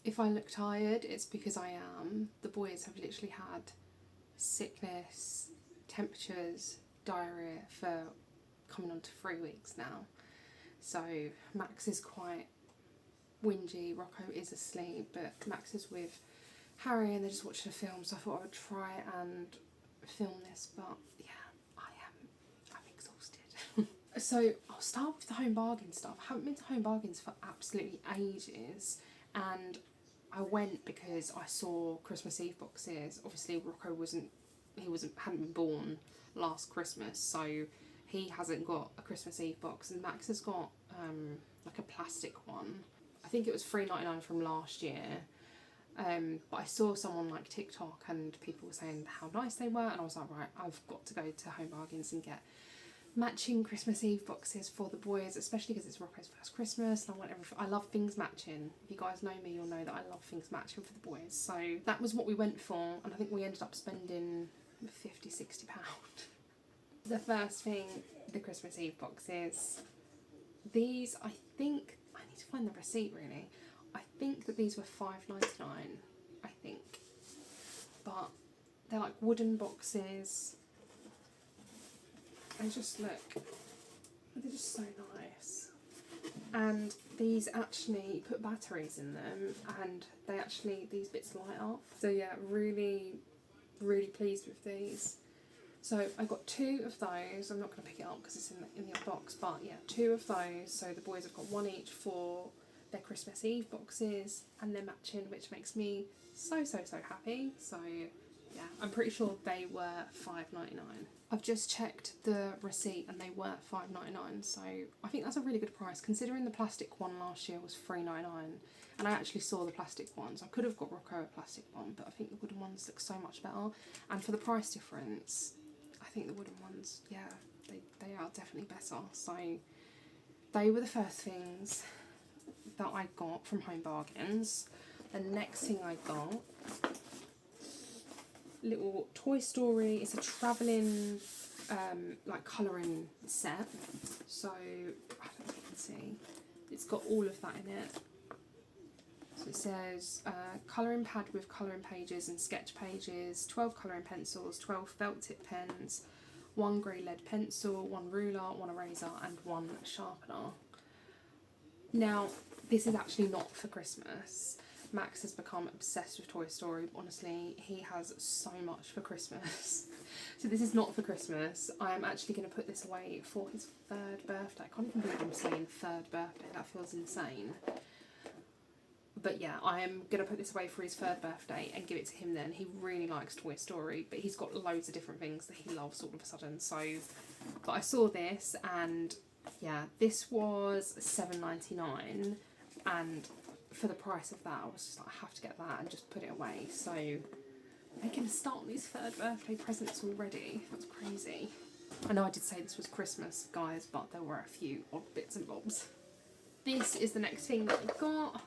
if I look tired, it's because I am. The boys have literally had sickness, temperatures, diarrhoea for coming on to 3 weeks now. So Max is quite whingy, Rocco is asleep, but Max is with Harry and they're just watching a film, so I thought I would try and film this, but yeah, I'm exhausted. So I'll start with the home bargain stuff. I haven't been to home bargains for absolutely ages, and I went because I saw Christmas Eve boxes. Obviously Rocco hadn't been born last Christmas, so he hasn't got a Christmas Eve box, and Max has got like a plastic one. I think it was $3.99 from last year. But I saw someone like TikTok and people were saying how nice they were, and I was like, right, I've got to go to Home Bargains and get matching Christmas Eve boxes for the boys, especially because it's Rocco's first Christmas and I love things matching. If you guys know me, you'll know that I love things matching for the boys. So that was what we went for, and I think we ended up spending £50-60. The first thing, the Christmas Eve boxes. These, I think, I need to find the receipt really. I think that these were $5.99, I think. But they're like wooden boxes. And just look, they're just so nice. And these actually put batteries in them, and these bits light up. So yeah, really, really pleased with these. So I got 2 of those. I'm not going to pick it up because it's in the box, but yeah, 2 of those. So the boys have got 1 each for their Christmas Eve boxes, and they're matching, which makes me so happy. So yeah, I'm pretty sure they were $5.99. I've just checked the receipt and they were $5.99, so I think that's a really good price considering the plastic one last year was $3.99, and I actually saw the plastic ones. I could have got Rocco a plastic one, but I think the wooden ones look so much better, and for the price difference I think the wooden ones, yeah, they are definitely better. So they were the first things that I got from Home Bargains. The next thing I got, little Toy Story. It's a travelling like colouring set. So I don't know if you can see. It's got all of that in it. So it says colouring pad with colouring pages and sketch pages, 12 colouring pencils, 12 felt tip pens, 1 grey lead pencil, 1 ruler, 1 eraser and 1 sharpener. Now this is actually not for Christmas. Max has become obsessed with Toy Story. Honestly, he has so much for Christmas. So this is not for Christmas. I am actually going to put this away for his 3rd birthday. I can't even believe I'm saying 3rd birthday. That feels insane. But yeah, I am going to put this away for his 3rd birthday and give it to him then. He really likes Toy Story, but he's got loads of different things that he loves all of a sudden. So, but I saw this and yeah, this was $7.99, and for the price of that I was just like, I have to get that and just put it away. So I can start on these 3rd birthday presents already. That's crazy. I know I did say this was Christmas, guys, but there were a few odd bits and bobs. This is the next thing that I got.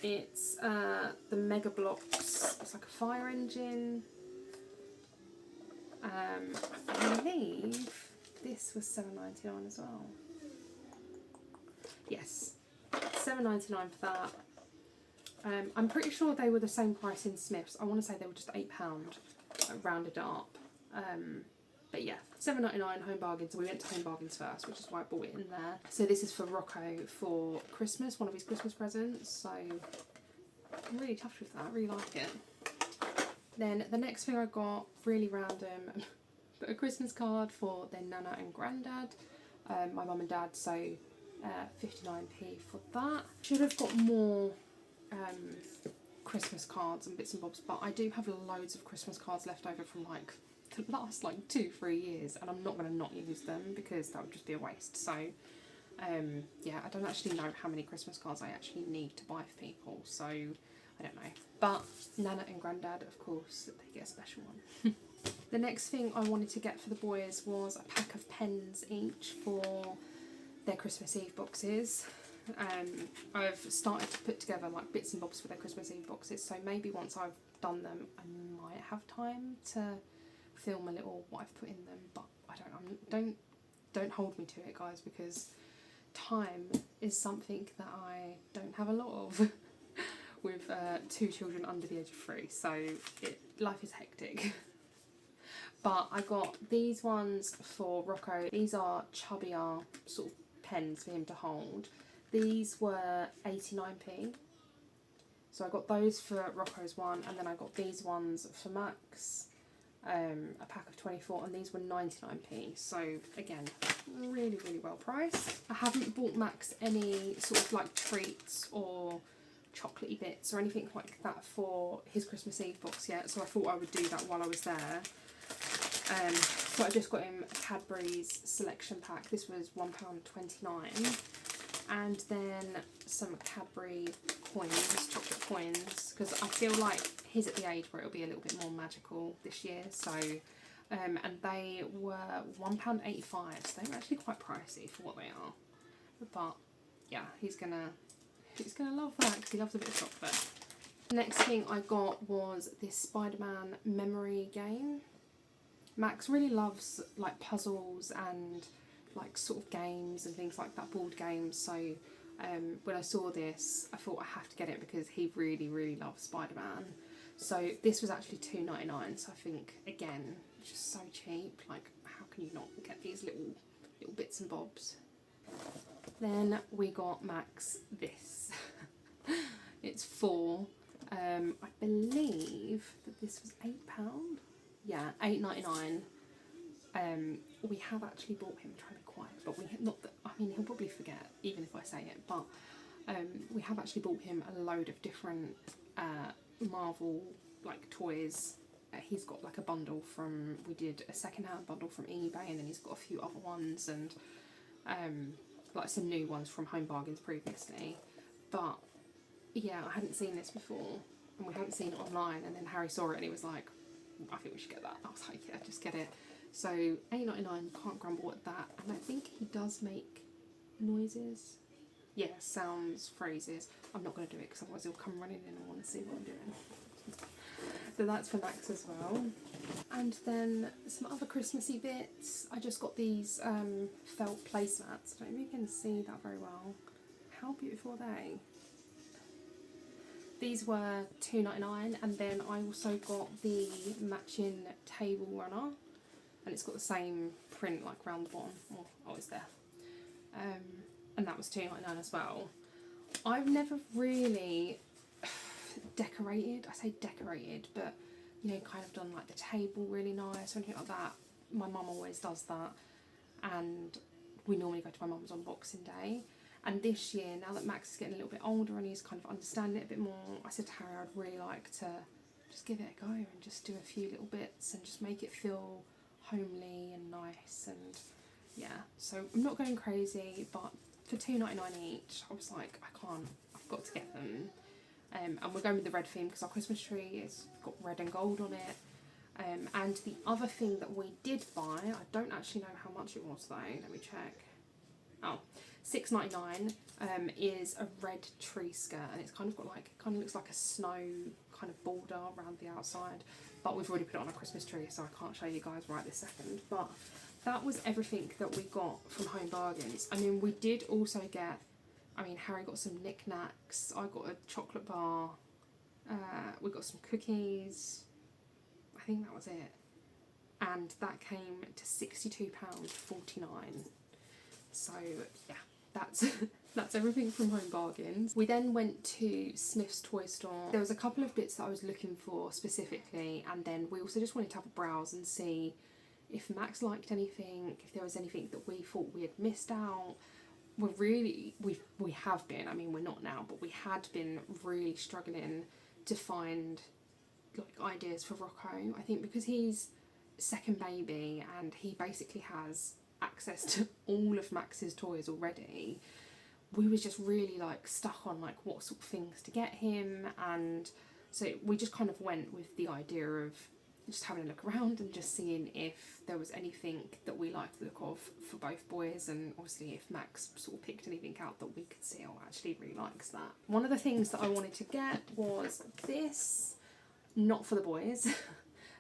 It's the Mega Blocks. It's like a fire engine. I believe this was $7.99 as well. Yes, $7.99 for that. I'm pretty sure they were the same price in Smyths. I want to say they were just £8, rounded up. But yeah, $7.99 Home Bargains. So we went to Home Bargains first, which is why I bought it in there. So this is for Rocco for Christmas, one of his Christmas presents. So I'm really chuffed with that. I really like it. Then the next thing I got, really random, but a Christmas card for their Nana and Grandad, my mum and dad. So 59p for that. Should have got more Christmas cards and bits and bobs, but I do have loads of Christmas cards left over from like the last like 2-3 years, and I'm not going to not use them because that would just be a waste. So yeah, I don't actually know how many Christmas cards I actually need to buy for people, so I don't know. But Nana and Grandad, of course, they get a special one. The next thing I wanted to get for the boys was a pack of pens each for their Christmas Eve boxes. I've started to put together like bits and bobs for their Christmas Eve boxes, so maybe once I've done them I might have time to film a little what I've put in them, but I don't hold me to it, guys, because time is something that I don't have a lot of. with 2 children under the age of 3, so life is hectic. But I got these ones for Rocco. These are chubbier sort of pens for him to hold. These were 89p. So I got those for Rocco's one, and then I got these ones for Max, a pack of 24, and these were 99p. So again, really, really well priced. I haven't bought Max any sort of like treats or chocolatey bits or anything like that for his Christmas Eve box yet, so I thought I would do that while I was there. So I just got him a Cadbury's selection pack. This was £1.29, and then some Cadbury coins, chocolate coins, because I feel like he's at the age where it'll be a little bit more magical this year. So, and they were £1.85, so they were actually quite pricey for what they are. But yeah, he's gonna love that because he loves a bit of chocolate. The next thing I got was this Spider-Man memory game. Max really loves like puzzles and like sort of games and things like that, board games. So when I saw this, I thought I have to get it because he really, really loves Spider-Man. So this was actually £2.99. So I think again, just so cheap. Like, how can you not get these little bits and bobs? Then we got Max this. It's 4. I believe that this was £8. Yeah, £8.99. We have actually bought him, trying to be quiet, but we not that, I mean, he'll probably forget even if I say it, but we have actually bought him a load of different Marvel like toys. He's got like a bundle from, we did a second-hand bundle from eBay, and then he's got a few other ones, and like some new ones from Home Bargains previously. But yeah, I hadn't seen this before, and we hadn't seen it online, and then Harry saw it and he was like, I think we should get that. I was like, yeah, just get it. So £8.99, can't grumble at that. And I think he does make noises. Yeah, sounds, phrases. I'm not going to do it because otherwise he'll come running in and want to see what I'm doing. So that's for Max as well. And then some other Christmassy bits. I just got these felt placemats. I don't know if you can see that very well. How beautiful are they? These were £2.99, and then I also got the matching table runner, and it's got the same print like round the bottom. Oh, it's there. And that was £2.99 as well. I've never really decorated. I say decorated, but you know, kind of done like the table really nice or anything like that. My mum always does that, and we normally go to my mum's on Boxing Day. And this year, now that Max is getting a little bit older and he's kind of understanding it a bit more, I said to Harry I'd really like to just give it a go and just do a few little bits and just make it feel homely and nice. And yeah, so I'm not going crazy, but for £2.99 each, I was like, I've got to get them. And we're going with the red theme because our Christmas tree has got red and gold on it. And the other thing that we did buy, I don't actually know how much it was though, let me check. Oh, £6.99 is a red tree skirt, and it's kind of got like, kind of looks like a snow kind of border around the outside, but we've already put it on a Christmas tree, so I can't show you guys right this second. But that was everything that we got from Home Bargains. I mean, we did also get, I mean, Harry got some knickknacks, I got a chocolate bar, we got some cookies, I think that was it, and that came to £62.49. So yeah, that's everything from Home Bargains. We then went to Smyths toy store. There was a couple of bits that I was looking for specifically, and then we also just wanted to have a browse and see if Max liked anything, if there was anything that we thought we had missed out. We have been, I mean we're not now, but we had been really struggling to find like ideas for Rocco. I think because he's second baby and he basically has access to all of Max's toys already, we was just really like stuck on like what sort of things to get him, and so we just kind of went with the idea of just having a look around and just seeing if there was anything that we liked the look of for both boys, and obviously if Max sort of picked anything out that we could see, oh, actually really likes that. One of the things that I wanted to get was this, not for the boys.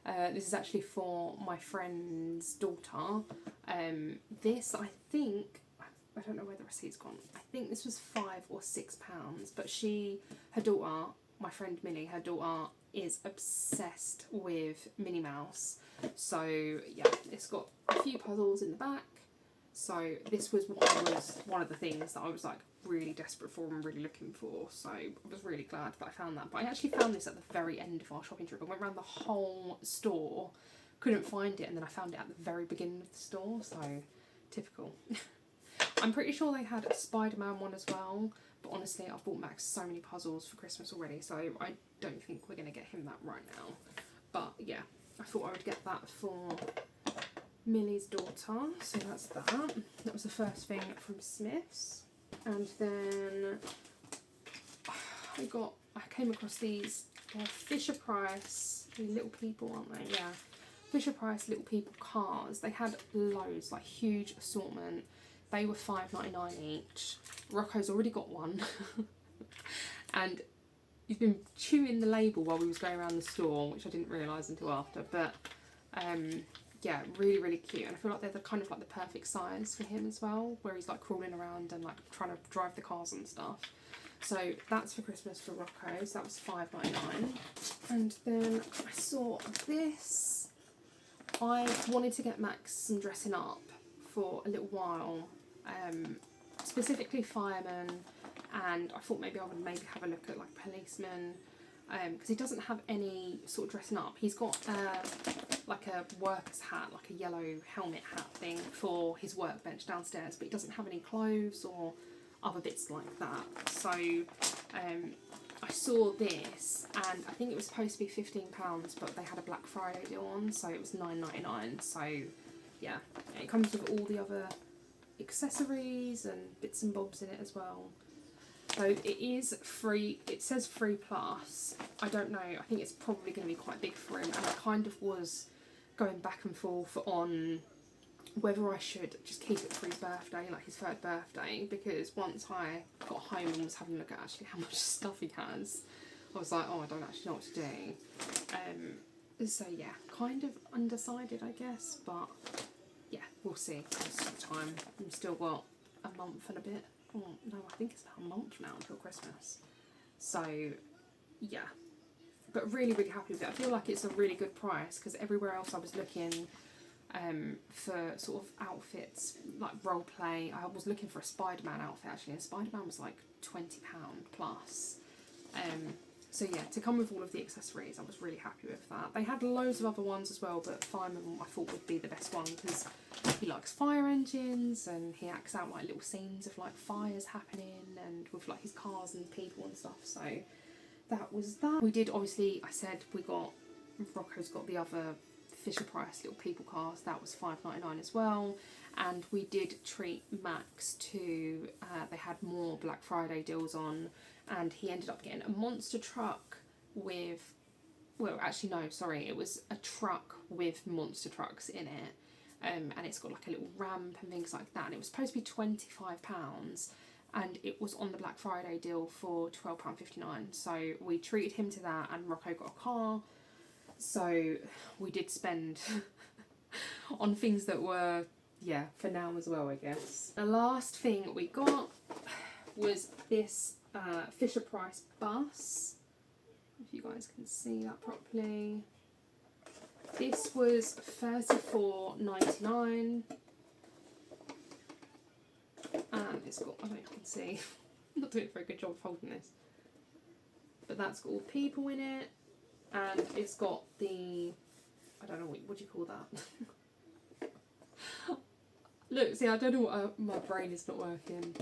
This is actually for my friend's daughter. This, I think, I don't know where the receipt's gone. I think this was £5 or £6, but her daughter my friend Millie, her daughter, is obsessed with Minnie Mouse. So yeah, it's got a few puzzles in the back. So this was one of the things that I was like really desperate for and really looking for. So I was really glad that I found that. But I actually found this at the very end of our shopping trip. I went around the whole store, couldn't find it, and then I found it at the very beginning of the store. So typical. I'm pretty sure they had a Spider-Man one as well. But honestly, I've bought Max so many puzzles for Christmas already, so I don't think we're going to get him that right now. But yeah, I thought I would get that for Millie's daughter. So that's that. That was the first thing from Smyths. And then I came across these Fisher Price, the little people, aren't they? Yeah. Fisher Price little people cars. They had loads, like huge assortment. They were $5.99 each. Rocco's already got one. And he's been chewing the label while we was going around the store, which I didn't realise until after. But yeah, really, really cute. And I feel like they're the kind of like the perfect size for him as well, where he's like crawling around and like trying to drive the cars and stuff. So that's for Christmas for Rocco. So that was $5.99. And then I saw this. I wanted to get Max some dressing up for a little while. Specifically firemen, and I thought maybe I would have a look at like policemen, because he doesn't have any sort of dressing up. He's got like a worker's hat, like a yellow helmet hat thing for his workbench downstairs, but he doesn't have any clothes or other bits like that. So I saw this, and I think it was supposed to be £15, but they had a Black Friday deal on, so it was $9.99. So yeah, it comes with all the other accessories and bits and bobs in it as well. So it is free. It says free plus. I don't know. I think it's probably going to be quite big for him, and I kind of was going back and forth on whether I should just keep it for his birthday, like his third birthday, because once I got home and was having a look at actually how much stuff he has, I was like, oh, I don't actually know what to do. So yeah, kind of undecided, I guess, but yeah, we'll see. It's time. We've still got a month and a bit. Oh, no, I think it's about a month now until Christmas. So yeah, but really, really happy with it. I feel like it's a really good price, because everywhere else I was looking for sort of outfits, like role play, I was looking for a Spider-Man outfit actually, and Spider-Man was like £20 plus. So yeah, to come with all of the accessories, I was really happy with that. They had loads of other ones as well, but Fireman I thought would be the best one, because he likes fire engines and he acts out like little scenes of like fires happening and with like his cars and people and stuff. So that was that. We did, obviously, I said Rocco's got the other Fisher Price little people cars. That was $5.99 as well. And we did treat Max to, they had more Black Friday deals on, and he ended up getting a monster truck with, well actually no, sorry, it was a truck with monster trucks in it, and it's got like a little ramp and things like that, and it was supposed to be £25, and it was on the Black Friday deal for £12.59. So we treated him to that, and Rocco got a car. So we did spend on things that were, yeah, for now as well, I guess. The last thing we got was this Fisher Price bus, if you guys can see that properly. This was $34.99, and it's got, I don't know if you can see, I'm not doing a very good job of holding this, but that's got all the people in it, and it's got the, I don't know, what do you call that? Look, see, I don't know what, my brain is not working,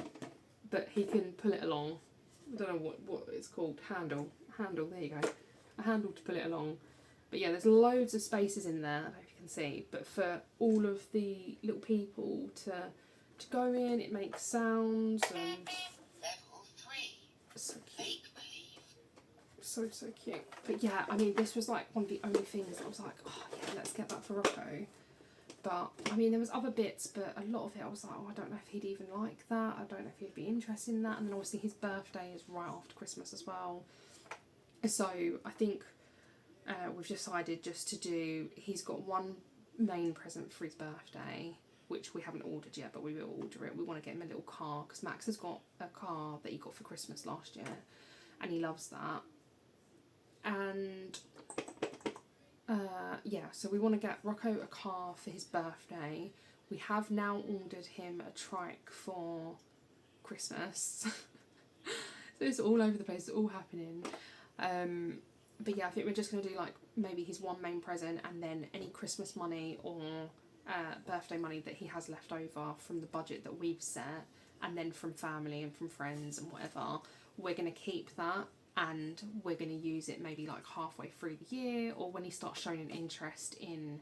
but he can pull it along. I don't know what it's called. Handle, there you go. A handle to pull it along. But yeah, there's loads of spaces in there, I don't know if you can see, but for all of the little people to go in, it makes sounds, and so cute. So cute. But yeah, I mean, this was like one of the only things that I was like, oh yeah, let's get that for Rocco. But I mean, there was other bits, but a lot of it I was like, oh, I don't know if he'd even like that. I don't know if he'd be interested in that. And then obviously his birthday is right after Christmas as well. So I think we've decided just to do, he's got one main present for his birthday, which we haven't ordered yet, but we will order it. We want to get him a little car, because Max has got a car that he got for Christmas last year, and he loves that. yeah, so we want to get Rocco a car for his birthday. We have now ordered him a trike for Christmas. So it's all over the place, it's all happening. But yeah, I think we're just going to do like maybe his one main present, and then any Christmas money or birthday money that he has left over from the budget that we've set, and then from family and from friends and whatever, we're going to keep that, and we're going to use it maybe like halfway through the year, or when he starts showing an interest in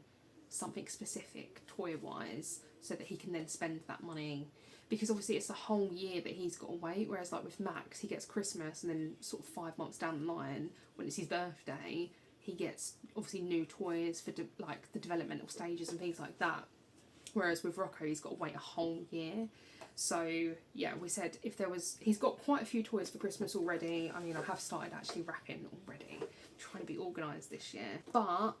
something specific toy wise, so that he can then spend that money, because obviously it's the whole year that he's got to wait, whereas like with Max, he gets Christmas, and then sort of 5 months down the line when it's his birthday, he gets obviously new toys for like the developmental stages and things like that, whereas with Rocco he's got to wait a whole year. So yeah, we said if there was, he's got quite a few toys for Christmas already. I mean, I have started actually wrapping already, trying to be organised this year, but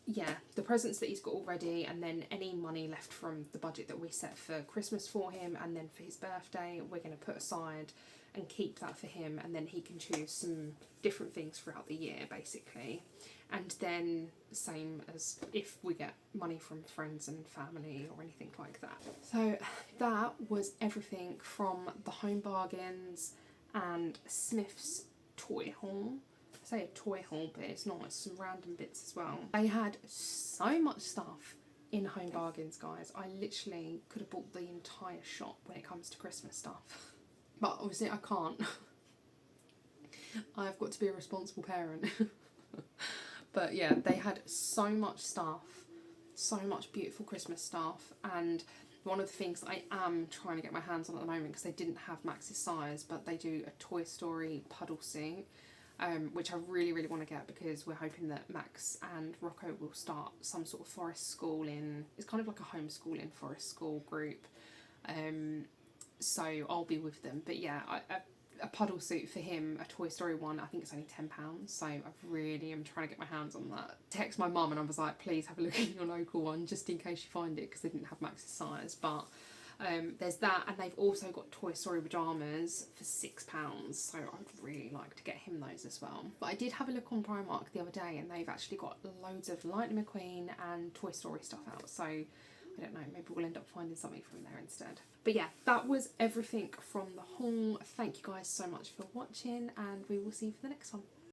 yeah, the presents that he's got already, and then any money left from the budget that we set for Christmas for him, and then for his birthday, we're going to put aside and keep that for him, and then he can choose some different things throughout the year, basically. And then same as if we get money from friends and family or anything like that. So that was everything from the Home Bargains and Smyths toy haul. I say a toy haul, but it's not, it's some random bits as well. They had so much stuff in Home Bargains, guys. I literally could have bought the entire shop when it comes to Christmas stuff. But obviously I can't. I've got to be a responsible parent. But yeah, they had so much stuff, so much beautiful Christmas stuff, and one of the things that I am trying to get my hands on at the moment, because they didn't have Max's size, but they do a Toy Story puddle suit, which I really, really want to get, because we're hoping that Max and Rocco will start some sort of forest school in, it's kind of like a homeschooling forest school group, so I'll be with them. But yeah, a puddle suit for him, a Toy Story one, I think it's only £10, so I really am trying to get my hands on that. Text my mum and I was like, please have a look in your local one, just in case you find it, because they didn't have Max's size. But there's that, and they've also got Toy Story pyjamas for £6, so I'd really like to get him those as well. But I did have a look on Primark the other day, and they've actually got loads of Lightning McQueen and Toy Story stuff out, so I don't know, maybe we'll end up finding something from there instead. But yeah, that was everything from the haul. Thank you guys so much for watching, and we will see you for the next one.